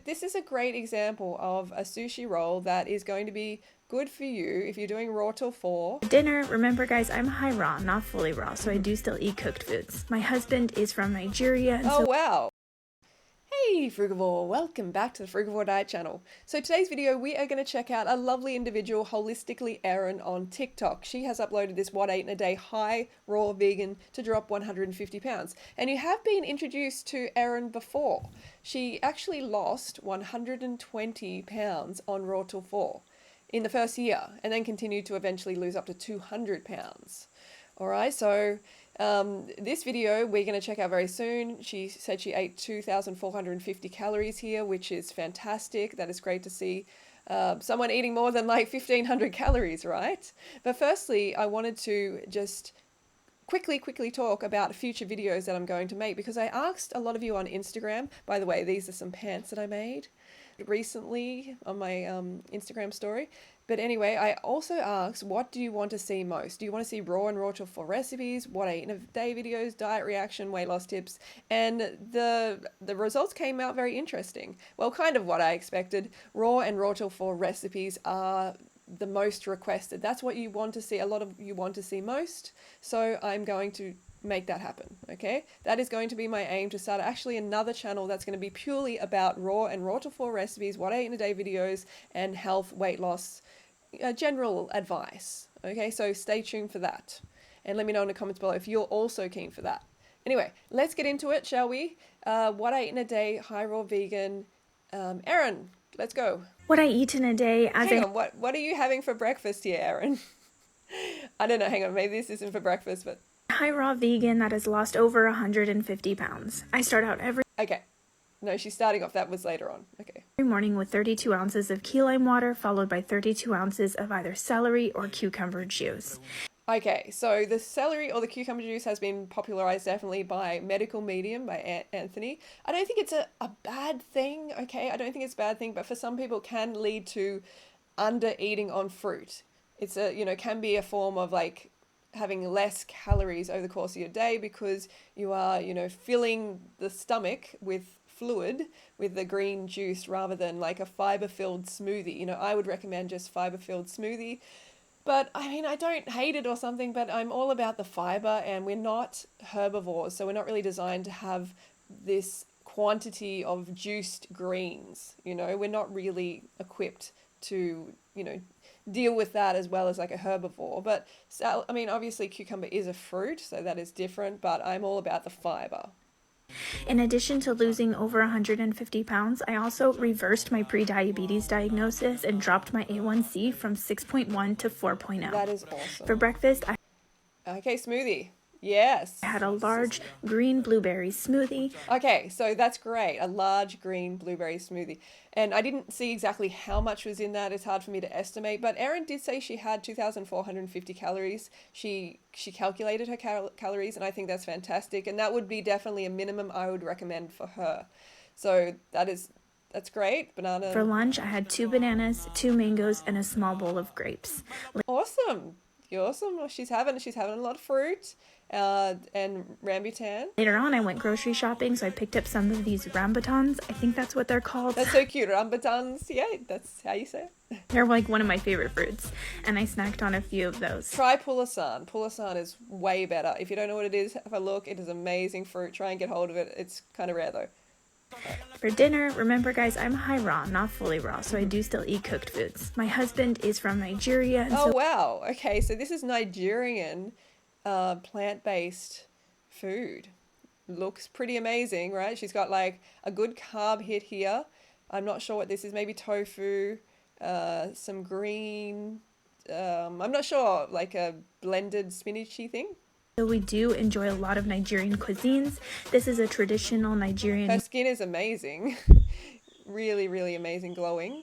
This is a great example of a sushi roll that is going to be good for you if you're doing raw till 4. Dinner, remember guys, I'm high raw, not fully raw, so I do still eat cooked foods. My husband is from Nigeria, and Oh wow. Hey Frugivore, welcome back to the Frugivore Diet channel. So today's video we are going to check out a lovely individual, Holistically Erin, on TikTok. She has uploaded this what I eat in a day high raw vegan to drop 150 pounds. And you have been introduced to Erin before. She actually lost 120 pounds on raw till 4 in the first year and then continued to eventually lose up to 200 pounds. Alright, so this video we're going to check out very soon. She said she ate 2,450 calories here, which is fantastic. That is great to see. Someone eating more than like 1,500 calories, right? But firstly, I wanted to just quickly talk about future videos that I'm going to make, because I asked a lot of you on Instagram. By the way, these are some pants that I made recently on my Instagram story. But anyway, I also asked, what do you want to see most? Do you want to see raw and raw till 4 recipes, what I eat in a day videos, diet reaction, weight loss tips? And the results came out very interesting. Well, kind of what I expected. Raw and raw till 4 recipes are the most requested. That's what you want to see. A lot of you want to see most. So I'm going to make that happen. Okay, that is going to be my aim, to start actually another channel that's going to be purely about raw and raw till 4 recipes, what I eat in a day videos, and health, weight loss, general advice. Okay, so stay tuned for that, and let me know in the comments below if you're also keen for that. Anyway, let's get into it, shall we? What I eat in a day, high raw vegan. Erin, let's go. what I eat in a day as Hang on, what are you having for breakfast here, Erin? I don't know, hang on, maybe this isn't for breakfast, but high raw vegan that has lost over 150 pounds. I start out every okay. No, she's starting off. That was later on. Okay. morning with 32 ounces of key lime water, followed by 32 ounces of either celery or cucumber juice. Okay, so the celery or the cucumber juice has been popularized definitely by Medical Medium by Anthony. I don't think it's a bad thing, okay? I don't think it's a bad thing, but for some people it can lead to under eating on fruit. It's can be a form of like having less calories over the course of your day, because you are, filling the stomach with fluid with the green juice rather than like a fiber-filled smoothie. I would recommend just fiber-filled smoothie. But I mean, I don't hate it or something, but I'm all about the fiber, and we're not herbivores, so we're not really designed to have this quantity of juiced greens. We're not really equipped to, deal with that as well as like a herbivore. But I mean, obviously cucumber is a fruit, so that is different, but I'm all about the fiber. In addition to losing over 150 pounds, I also reversed my pre-diabetes diagnosis and dropped my A1C from 6.1 to 4.0. That is awesome. For breakfast, Okay, smoothie. Yes. I had a large green blueberry smoothie. Okay, so that's great. A large green blueberry smoothie. And I didn't see exactly how much was in that. It's hard for me to estimate. But Erin did say she had 2,450 calories. She calculated her calories, and I think that's fantastic. And that would be definitely a minimum I would recommend for her. So that's great. Banana. For lunch, I had 2 bananas, 2 mangoes, and a small bowl of grapes. Awesome. You're awesome. Well, she's having a lot of fruit. And rambutan. Later on, I went grocery shopping, so I picked up some of these rambutans. I think that's what they're called. That's so cute. Rambutans. Yeah, that's how you say it. They're like one of my favorite fruits, and I snacked on a few of those. Try pulasan. Pulasan is way better. If you don't know what it is, have a look. It is amazing fruit. Try and get hold of it. It's kind of rare though. For dinner, remember guys, I'm high raw, not fully raw, so I do still eat cooked foods. My husband is from Nigeria. And wow. Okay, so this is Nigerian plant-based food. Looks pretty amazing, right? She's got like a good carb hit here. I'm not sure what this is. Maybe tofu, some green, I'm not sure, like a blended spinachy thing. So we do enjoy a lot of Nigerian cuisines. This is a traditional Nigerian Her skin is amazing. Really amazing, glowing.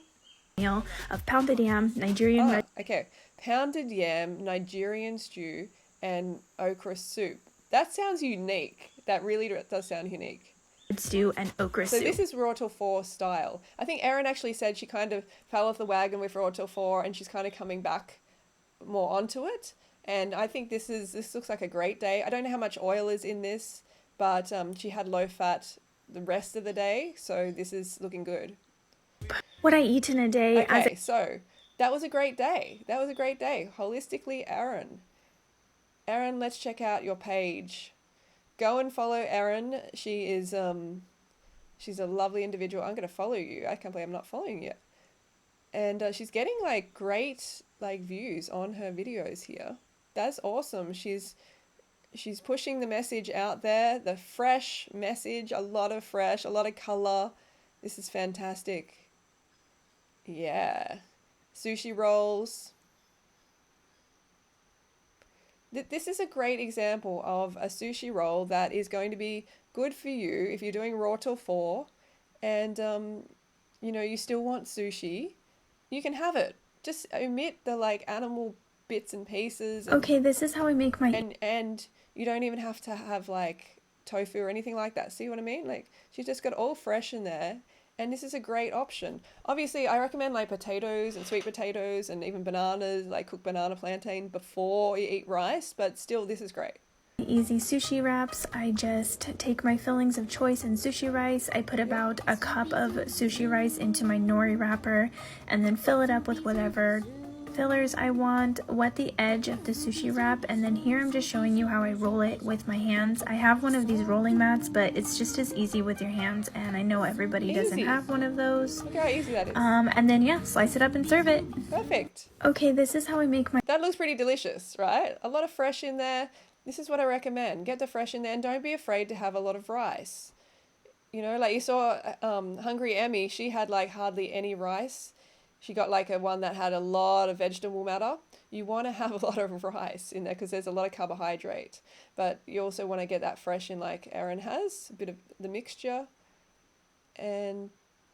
Meal of pounded yam, Nigerian okay. Pounded yam, Nigerian stew, and okra soup. That sounds unique. That really does sound unique. Stew and okra soup. So this is raw till 4 style. I think Erin actually said she kind of fell off the wagon with raw till 4, and she's kind of coming back more onto it. And I think this looks like a great day. I don't know how much oil is in this, but she had low fat the rest of the day, so this is looking good. What I eat in a day as Okay, so that was a great day. That was a great day. Holistically Erin. Erin, let's check out your page. Go and follow Erin. She's a lovely individual. I'm gonna follow you. I can't believe I'm not following you. And she's getting like great like views on her videos here. That's awesome. She's pushing the message out there, the fresh message, a lot of fresh, a lot of color. This is fantastic. Yeah. Sushi rolls. This is a great example of a sushi roll that is going to be good for you if you're doing raw till 4 and you know, you still want sushi. You can have it. Just omit the like animal bits and pieces okay, this is how I make my and you don't even have to have like tofu or anything like that. See what I mean? Like she's just got all fresh in there, and this is a great option. Obviously, I recommend like potatoes and sweet potatoes and even bananas, like cooked banana plantain before you eat rice, but still this is great. easy sushi wraps. I just take my fillings of choice and sushi rice. I put about a cup of sushi rice into my nori wrapper and then fill it up with whatever fillers I want, wet the edge of the sushi wrap, and then here I'm just showing you how I roll it with my hands. I have one of these rolling mats, but it's just as easy with your hands, and I know everybody doesn't have one of those. Look how easy that is. And then yeah, slice it up and serve it. Perfect. Okay, this is how I make my... That looks pretty delicious, right? A lot of fresh in there. This is what I recommend. Get the fresh in there and don't be afraid to have a lot of rice. You know, like you saw Hungry Emmy, she had like hardly any rice. She got like a one that had a lot of vegetable matter. You want to have a lot of rice in there because there's a lot of carbohydrate. But you also want to get that fresh in like Erin has, a bit of the mixture. And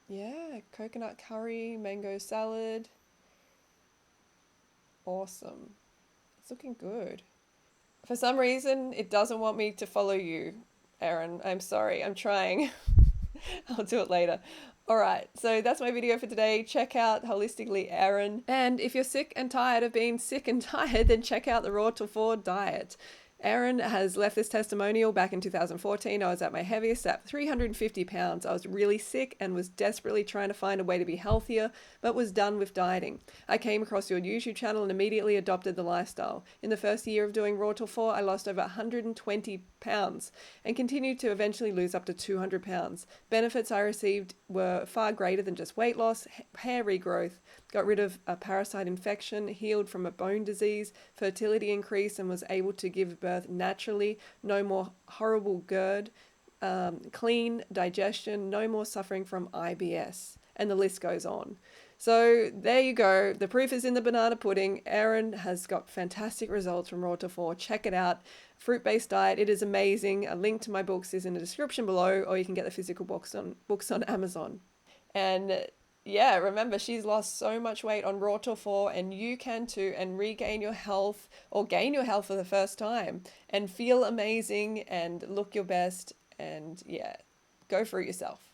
yeah, coconut curry, mango salad. Awesome. It's looking good. For some reason, it doesn't want me to follow you, Erin. I'm sorry. I'm trying. I'll do it later. All right, so that's my video for today. Check out Holistically Erin. And if you're sick and tired of being sick and tired, then check out the Raw till 4 diet. Erin has left this testimonial back in 2014. I was at my heaviest at 350 pounds. I was really sick and was desperately trying to find a way to be healthier, but was done with dieting. I came across your YouTube channel and immediately adopted the lifestyle. In the first year of doing Raw till 4, I lost over 120 pounds and continued to eventually lose up to 200 pounds. Benefits I received were far greater than just weight loss, hair regrowth, got rid of a parasite infection, healed from a bone disease, fertility increased, and was able to give birth naturally, no more horrible GERD, clean digestion, no more suffering from IBS, and the list goes on. So there you go. The proof is in the banana pudding. Erin has got fantastic results from Raw to 4. Check it out. Fruit-based diet. It is amazing. A link to my books is in the description below, or you can get the physical books on Amazon. And yeah, remember, she's lost so much weight on Raw till 4, and you can too, and regain your health or gain your health for the first time and feel amazing and look your best. And yeah, go for it yourself.